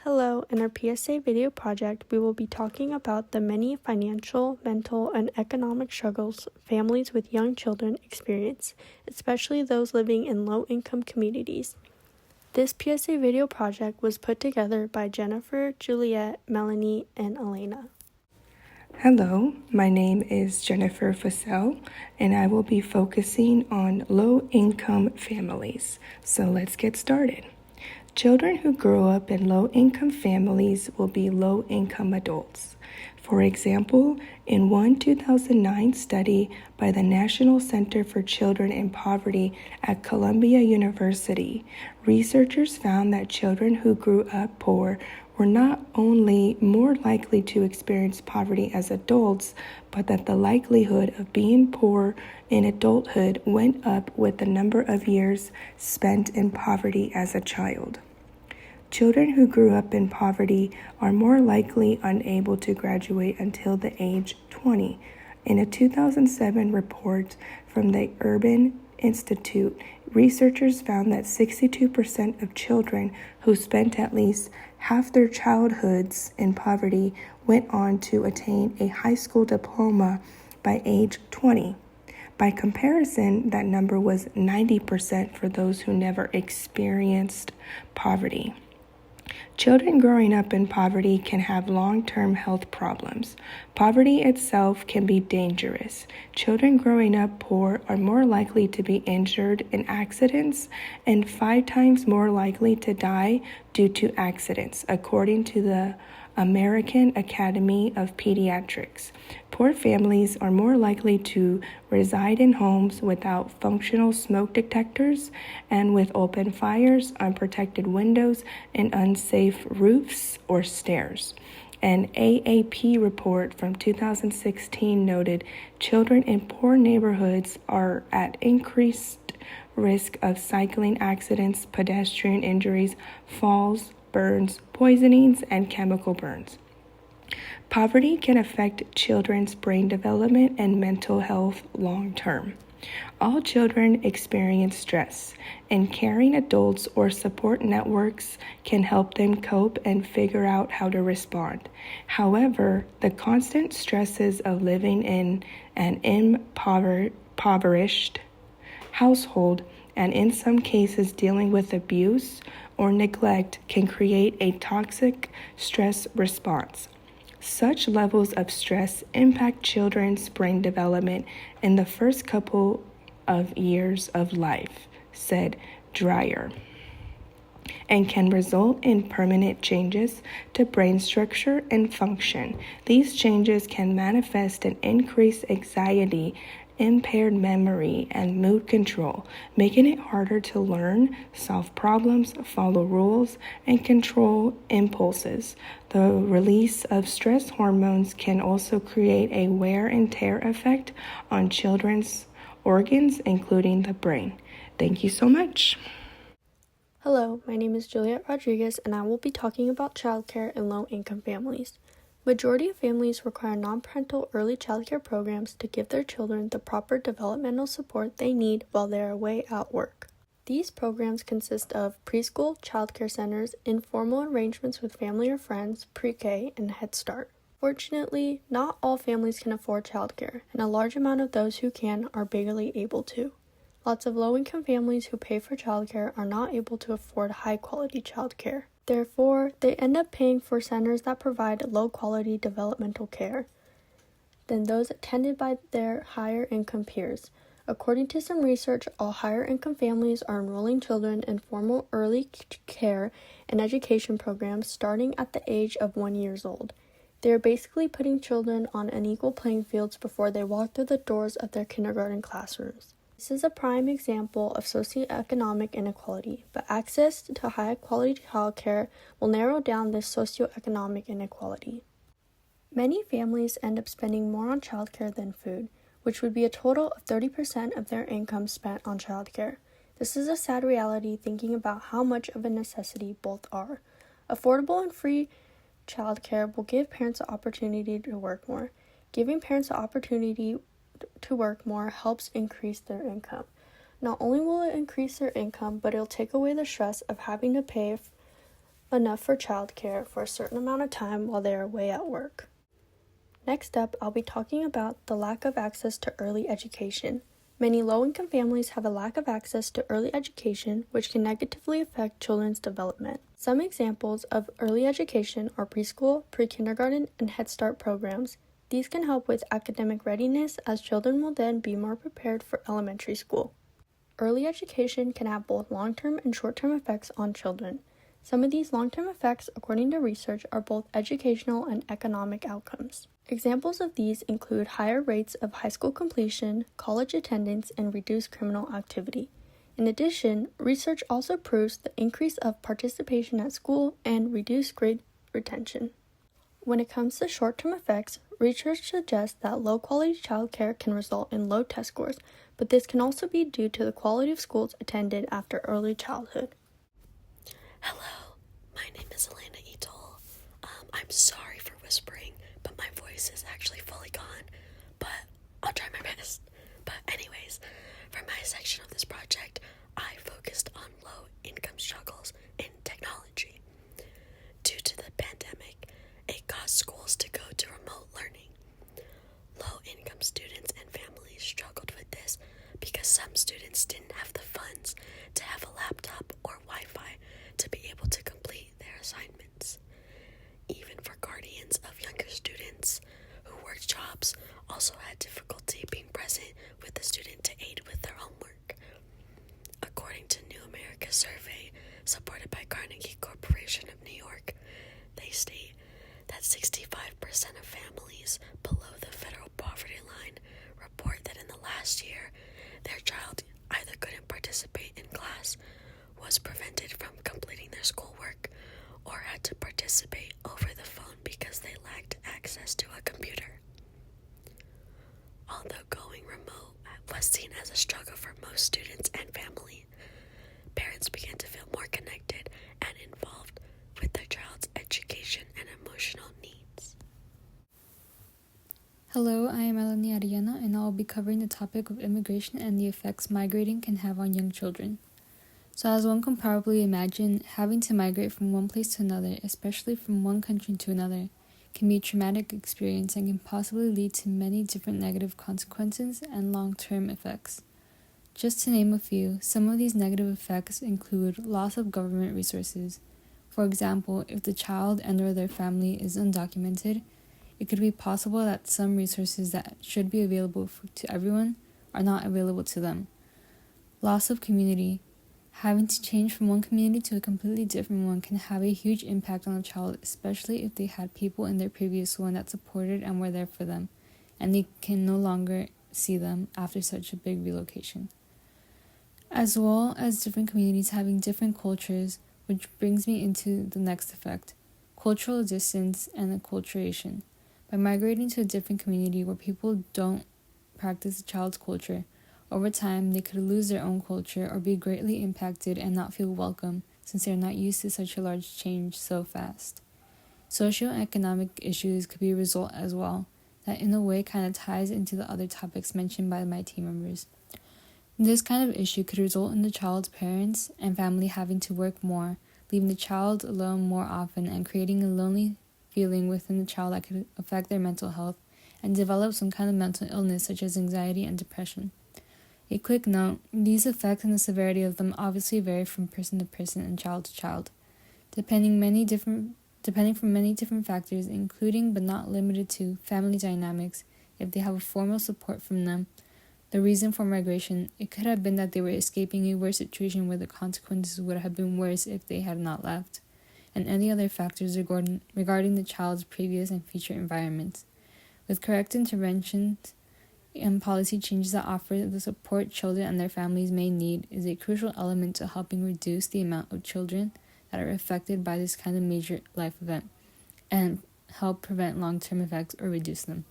Hello, in our PSA video project, we will be talking about the many financial, mental, and economic struggles families with young children experience, especially those living in low-income communities. This PSA video project was put together by Jennifer, Juliet, Melanie, and Alayna. Hello, my name is Jennifer Fussell, and I will be focusing on low-income families. So let's get started. Children who grow up in low-income families will be low-income adults. For example, in one 2009 study by the National Center for Children in Poverty at Columbia University, researchers found that children who grew up poor were not only more likely to experience poverty as adults, but that the likelihood of being poor in adulthood went up with the number of years spent in poverty as a child. Children who grew up in poverty are more likely unable to graduate until the age 20. In a 2007 report from the Urban Institute, researchers found that 62% of children who spent at least half their childhoods in poverty went on to attain a high school diploma by age 20. By comparison, that number was 90% for those who never experienced poverty. Children growing up in poverty can have long-term health problems. Poverty itself can be dangerous. Children growing up poor are more likely to be injured in accidents and 5 times more likely to die due to accidents, according to the American Academy of Pediatrics. Poor families are more likely to reside in homes without functional smoke detectors and with open fires, unprotected windows, and unsafe roofs or stairs. An AAP report from 2016 noted children in poor neighborhoods are at increased risk of cycling accidents, pedestrian injuries, falls, burns, poisonings, and chemical burns. Poverty can affect children's brain development and mental health long term. All children experience stress, and caring adults or support networks can help them cope and figure out how to respond. However, the constant stresses of living in an impoverished household, and in some cases dealing with abuse or neglect, can create a toxic stress response. Such levels of stress impact children's brain development in the first couple of years of life, said Dreyer, and can result in permanent changes to brain structure and function. These changes can manifest in increased anxiety, impaired memory, and mood control, making it harder to learn, solve problems, follow rules, and control impulses. The release of stress hormones can also create a wear and tear effect on children's organs, including the brain. Thank you so much. Hello, my name is Juliet Rodriguez, and I will be talking about childcare in low-income families. Majority of families require non-parental early childcare programs to give their children the proper developmental support they need while they are away at work. These programs consist of preschool, childcare centers, informal arrangements with family or friends, pre-K, and Head Start. Fortunately, not all families can afford childcare, and a large amount of those who can are barely able to. Lots of low-income families who pay for childcare are not able to afford high-quality childcare. Therefore, they end up paying for centers that provide low-quality developmental care than those attended by their higher-income peers. According to some research, all higher-income families are enrolling children in formal early care and education programs starting at the age of 1 year old. They are basically putting children on unequal playing fields before they walk through the doors of their kindergarten classrooms. This is a prime example of socioeconomic inequality, but access to high-quality childcare will narrow down this socioeconomic inequality. Many families end up spending more on childcare than food, which would be a total of 30% of their income spent on childcare. This is a sad reality thinking about how much of a necessity both are. Affordable and free childcare will give parents the opportunity to work more. Giving parents the opportunity to work more helps increase their income. Not only will it increase their income, but it'll take away the stress of having to pay enough for childcare for a certain amount of time while they are away at work. Next up, I'll be talking about the lack of access to early education. Many low-income families have a lack of access to early education, which can negatively affect children's development. Some examples of early education are preschool, pre-kindergarten, and Head Start programs. These can help with academic readiness, as children will then be more prepared for elementary school. Early education can have both long-term and short-term effects on children. Some of these long-term effects, according to research, are both educational and economic outcomes. Examples of these include higher rates of high school completion, college attendance, and reduced criminal activity. In addition, research also proves the increase of participation at school and reduced grade retention. When it comes to short-term effects, research suggests that low-quality childcare can result in low test scores, but this can also be due to the quality of schools attended after early childhood. Hello, my name is Alayna. I'm sorry for whispering, but my voice is actually fully gone, but I'll try my best. But anyways, for my section of this project, I focused on low-income struggles in technology. Due to the pandemic, it caused schools to go to remote learning. Low-income students and families struggled with this because some students didn't have the funds to have a laptop or Wi-Fi to be able to complete their assignments. Even for guardians of younger students who worked jobs also had difficulty being present with the student to aid with their homework. According to New America Survey, supported by Carnegie Corporation of New York, they state that 65% of families below the federal poverty line report that in the last year, their child either couldn't participate in class, was prevented from completing their schoolwork, or had to participate over the phone because they lacked access to a computer. Although going remote was seen as a struggle for most students and families, parents began to feel more connected and involved with their child's education and emotional needs. Hello, I am Melanie, and I will be covering the topic of immigration and the effects migrating can have on young children. So as one can probably imagine, having to migrate from one place to another, especially from one country to another, can be a traumatic experience and can possibly lead to many different negative consequences and long-term effects. Just to name a few, some of these negative effects include loss of government resources. For example, if the child and/or their family is undocumented, it could be possible that some resources that should be available to everyone are not available to them. Loss of community. Having to change from one community to a completely different one can have a huge impact on a child, especially if they had people in their previous one that supported and were there for them, and they can no longer see them after such a big relocation. As well as different communities having different cultures, which brings me into the next effect, cultural distance and acculturation. By migrating to a different community where people don't practice the child's culture, over time they could lose their own culture or be greatly impacted and not feel welcome since they are not used to such a large change so fast. Socioeconomic issues could be a result as well, that in a way kind of ties into the other topics mentioned by my team members. This kind of issue could result in the child's parents and family having to work more, leaving the child alone more often and creating a lonely feeling within the child that could affect their mental health and develop some kind of mental illness such as anxiety and depression. A quick note, these effects and the severity of them obviously vary from person to person and child to child, depending from many different factors, including but not limited to family dynamics, if they have a formal support from them. The reason for migration, it could have been that they were escaping a worse situation where the consequences would have been worse if they had not left, and any other factors regarding the child's previous and future environments. With correct interventions and policy changes that offer the support children and their families may need is a crucial element to helping reduce the amount of children that are affected by this kind of major life event and help prevent long-term effects or reduce them.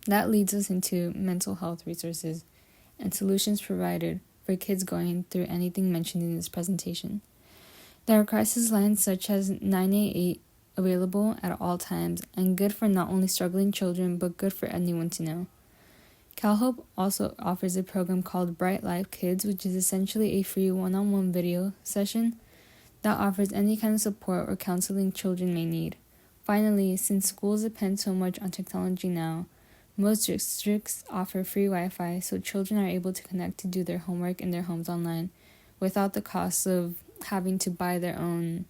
That leads us into mental health resources and solutions provided for kids going through anything mentioned in this presentation. There are crisis lines such as 988 available at all times and good for not only struggling children but good for anyone to know. CalHope also offers a program called Bright Life Kids, which is essentially a free one-on-one video session that offers any kind of support or counseling children may need. Finally, since schools depend so much on technology now, most districts offer free Wi-Fi so children are able to connect to do their homework in their homes online without the cost of having to buy their own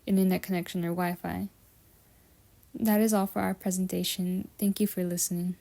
internet connection or Wi-Fi. That is all for our presentation. Thank you for listening.